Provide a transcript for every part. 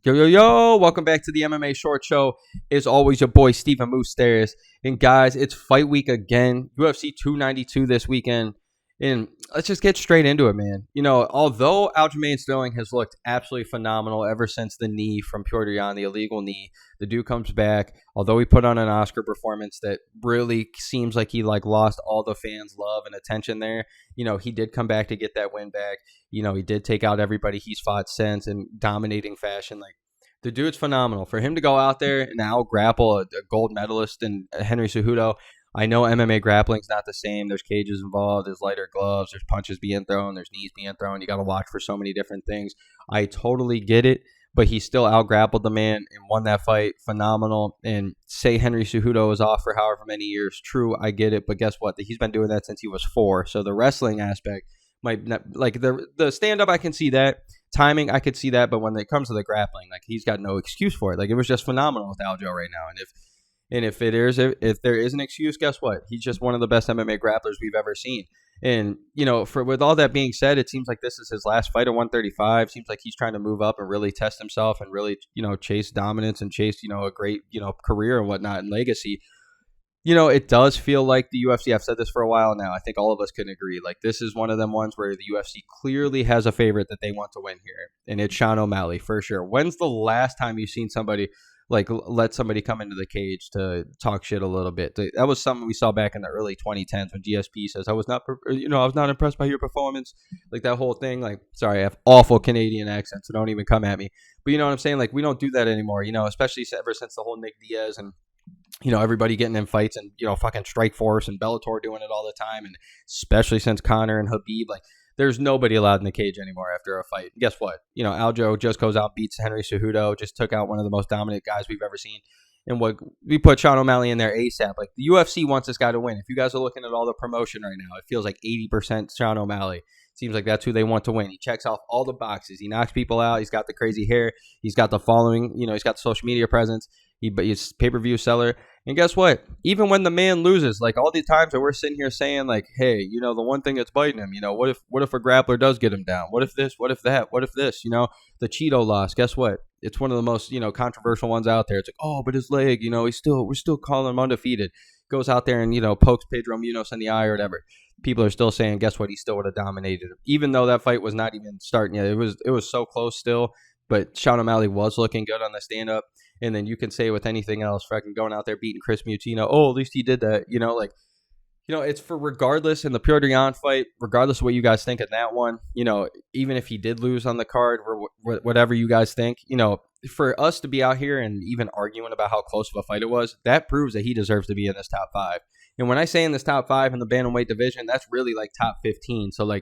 Yo, yo, yo, welcome back to the MMA Short Show. As always, your boy, Stephen Moustaris. And guys, it's fight week again. UFC 292 this weekend. And let's just get straight into it, man. Although Aljamain Sterling has looked absolutely phenomenal ever since the knee from Piotr Jan, the illegal knee, the dude comes back. Although he put on an Oscar performance that really seems like he lost all the fans' love and attention there. He did come back to get that win back. He did take out everybody he's fought since in dominating fashion. The dude's phenomenal. For him to go out there and now grapple a gold medalist in Henry Cejudo, I know MMA grappling's not the same. There's cages involved. There's lighter gloves. There's punches being thrown. There's knees being thrown. You got to watch for so many different things. I totally get it, but he still out-grappled the man and won that fight. Phenomenal. And say Henry Cejudo was off for however many years. True, I get it, but guess what? He's been doing that since he was 4. So the wrestling aspect might not, the stand-up, I can see that. Timing, I could see that, but when it comes to the grappling, he's got no excuse for it. It was just phenomenal with Aljo right now. And if there is an excuse, guess what? He's just one of the best MMA grapplers we've ever seen. And with all that being said, it seems like this is his last fight at 135. Seems like he's trying to move up and really test himself and really chase dominance and chase a great career and whatnot and legacy. It does feel like the UFC, I've said this for a while now, I think all of us can agree, this is one of them ones where the UFC clearly has a favorite that they want to win here, and it's Sean O'Malley, for sure. When's the last time you've seen somebody, let somebody come into the cage to talk shit a little bit? That was something we saw back in the early 2010s when GSP says, I was not impressed by your performance, that whole thing, sorry, I have awful Canadian accent, so don't even come at me, but you know what I'm saying, we don't do that anymore, especially ever since the whole Nick Diaz and everybody getting in fights and, fucking Strikeforce and Bellator doing it all the time. And especially since Conor and Khabib, there's nobody allowed in the cage anymore after a fight. Guess what? Aljo just goes out, beats Henry Cejudo, just took out one of the most dominant guys we've ever seen. And what we put Sean O'Malley in there ASAP. The UFC wants this guy to win. If you guys are looking at all the promotion right now, it feels like 80% Sean O'Malley. Seems like that's who they want to win. He checks off all the boxes. He knocks people out. He's got the crazy hair. He's got the following. He's got the social media presence. He's pay-per-view seller. And guess what? Even when the man loses, all the times that we're sitting here saying, hey, the one thing that's biting him, what if a grappler does get him down? What if this? What if that? What if this? The Cheeto loss. Guess what? It's one of the most, controversial ones out there. It's oh, but his leg, we're still calling him undefeated. Goes out there and, pokes Pedro Munoz in the eye or whatever. People are still saying, guess what? He still would have dominated him. Even though that fight was not even starting yet. It was so close still. But Sean O'Malley was looking good on the stand-up. And then you can say with anything else, fucking going out there beating Chris Mutino, oh, at least he did that. It's for regardless in the Piotr Jan fight, regardless of what you guys think of that one, even if he did lose on the card or whatever you guys think, for us to be out here and even arguing about how close of a fight it was, that proves that he deserves to be in this top 5. And when I say in this top 5 in the bantamweight division, that's really top 15. So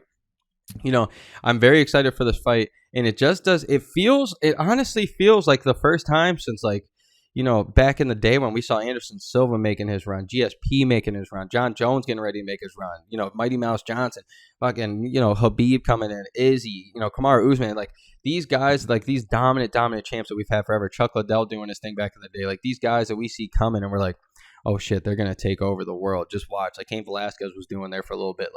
I'm very excited for this fight. And it just does, it honestly feels like the first time since back in the day when we saw Anderson Silva making his run, GSP making his run, John Jones getting ready to make his run, Mighty Mouse Johnson, fucking, Khabib coming in, Izzy, Kamaru Usman, these guys, these dominant champs that we've had forever, Chuck Liddell doing his thing back in the day, these guys that we see coming and we're like, oh shit, they're going to take over the world. Just watch. Cain Velasquez was doing there for a little bit.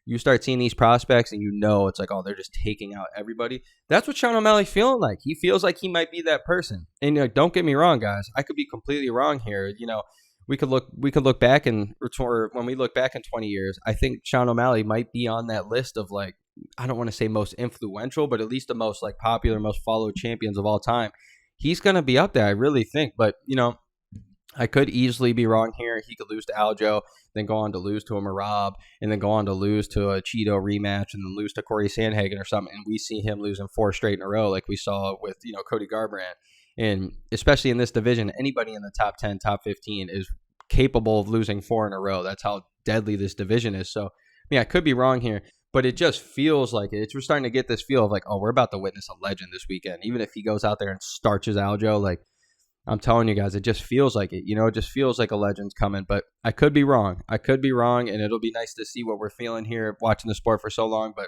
You start seeing these prospects and it's oh, they're just taking out everybody. That's what Sean O'Malley's feeling like. He feels like he might be that person. And don't get me wrong, guys. I could be completely wrong here. We could look back and when we look back in 20 years, I think Sean O'Malley might be on that list of I don't want to say most influential, but at least the most popular, most followed champions of all time. He's going to be up there, I really think. But, I could easily be wrong here. He could lose to Aljo, then go on to lose to a Marab, and then go on to lose to a Cheeto rematch, and then lose to Corey Sandhagen or something. And we see him losing 4 straight in a row like we saw with, Cody Garbrandt. And especially in this division, anybody in the top 10, top 15 is capable of losing 4 in a row. That's how deadly this division is. So, I could be wrong here, but it just feels like it. We're starting to get this feel of oh, we're about to witness a legend this weekend. Even if he goes out there and starches Aljo, I'm telling you guys, it just feels like it. It just feels like a legend's coming. But I could be wrong. And it'll be nice to see what we're feeling here watching the sport for so long. But,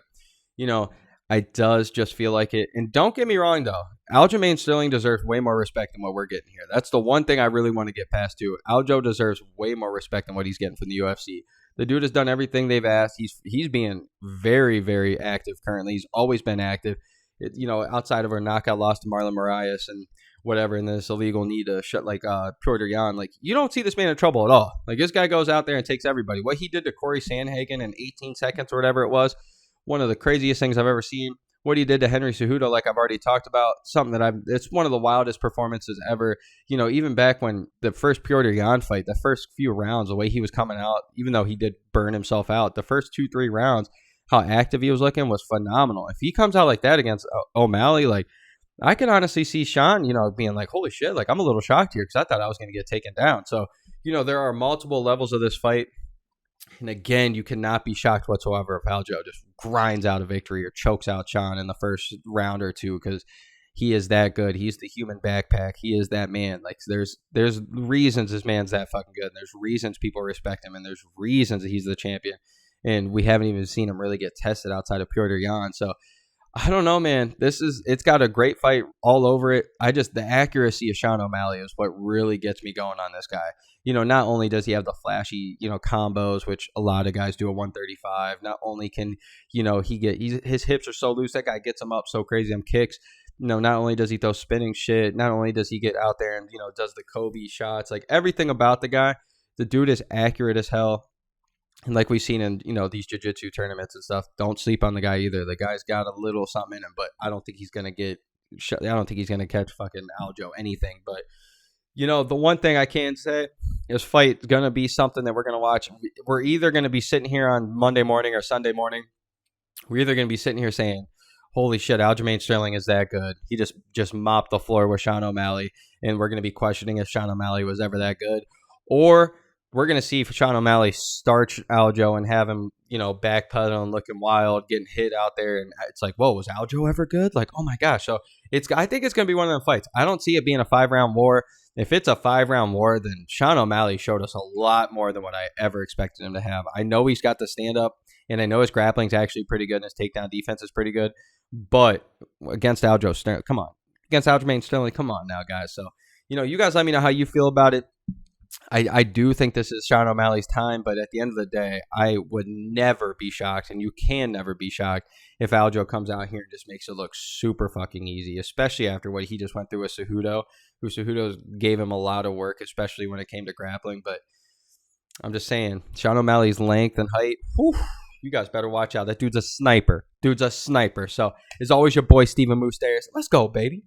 it does just feel like it. And don't get me wrong, though. Aljamain Sterling deserves way more respect than what we're getting here. That's the one thing I really want to get past, too. Aljo deserves way more respect than what he's getting from the UFC. The dude has done everything they've asked. He's being very, very active currently. He's always been active. outside of her knockout loss to Marlon Moraes and whatever, and this illegal knee to shut Piotr Jan, like you don't see this man in trouble at all. Like this guy goes out there and takes everybody. What he did to Corey Sandhagen in 18 seconds or whatever it was, one of the craziest things I've ever seen. What he did to Henry Cejudo, like I've already talked about, it's one of the wildest performances ever. Even back when the first Piotr Jan fight, the first few rounds, the way he was coming out, even though he did burn himself out, the first 2-3 rounds, how active he was looking was phenomenal. If he comes out like that against O'Malley, like I can honestly see Sean, being like, holy shit, like I'm a little shocked here because I thought I was going to get taken down. So, there are multiple levels of this fight. And again, you cannot be shocked whatsoever if Aljo just grinds out a victory or chokes out Sean in the first round or two because he is that good. He's the human backpack. He is that man. Like there's reasons this man's that fucking good. And there's reasons people respect him, and there's reasons that he's the champion. And we haven't even seen him really get tested outside of Piotr Jan. So I don't know, man. It's got a great fight all over it. The accuracy of Sean O'Malley is what really gets me going on this guy. Not only does he have the flashy, combos, which a lot of guys do at 135. Not only can, his hips are so loose. That guy gets him up so crazy on kicks. Not only does he throw spinning shit. Not only does he get out there and, does the Kobe shots. Like everything about the guy, the dude is accurate as hell. And like we've seen in, these jiu-jitsu tournaments and stuff, don't sleep on the guy either. The guy's got a little something in him, but I don't think he's going to catch fucking Aljo anything. But, the one thing I can say is fight is going to be something that we're going to watch. We're either going to be sitting here on Monday morning or Sunday morning. We're either going to be sitting here saying, holy shit, Aljamain Sterling is that good. He just mopped the floor with Sean O'Malley, and we're going to be questioning if Sean O'Malley was ever that good. Or we're going to see Sean O'Malley starch Aljo and have him, backpedaling, looking wild, getting hit out there. And it's like, whoa, was Aljo ever good? Like, oh my gosh. So I think it's going to be one of them fights. I don't see it being a 5-round war. If it's a 5-round war, then Sean O'Malley showed us a lot more than what I ever expected him to have. I know he's got the stand-up, and I know his grappling's actually pretty good, and his takedown defense is pretty good. But against Aljo Sterling, come on. Against Aljamain Sterling, come on now, guys. So, you guys let me know how you feel about it. I do think this is Sean O'Malley's time, but at the end of the day, I would never be shocked, and you can never be shocked if Aljo comes out here and just makes it look super fucking easy, especially after what he just went through with Cejudo, who Cejudo gave him a lot of work, especially when it came to grappling. But I'm just saying, Sean O'Malley's length and height, whew, you guys better watch out. That dude's a sniper. So, as always, your boy, Steven Moustaris. Let's go, baby.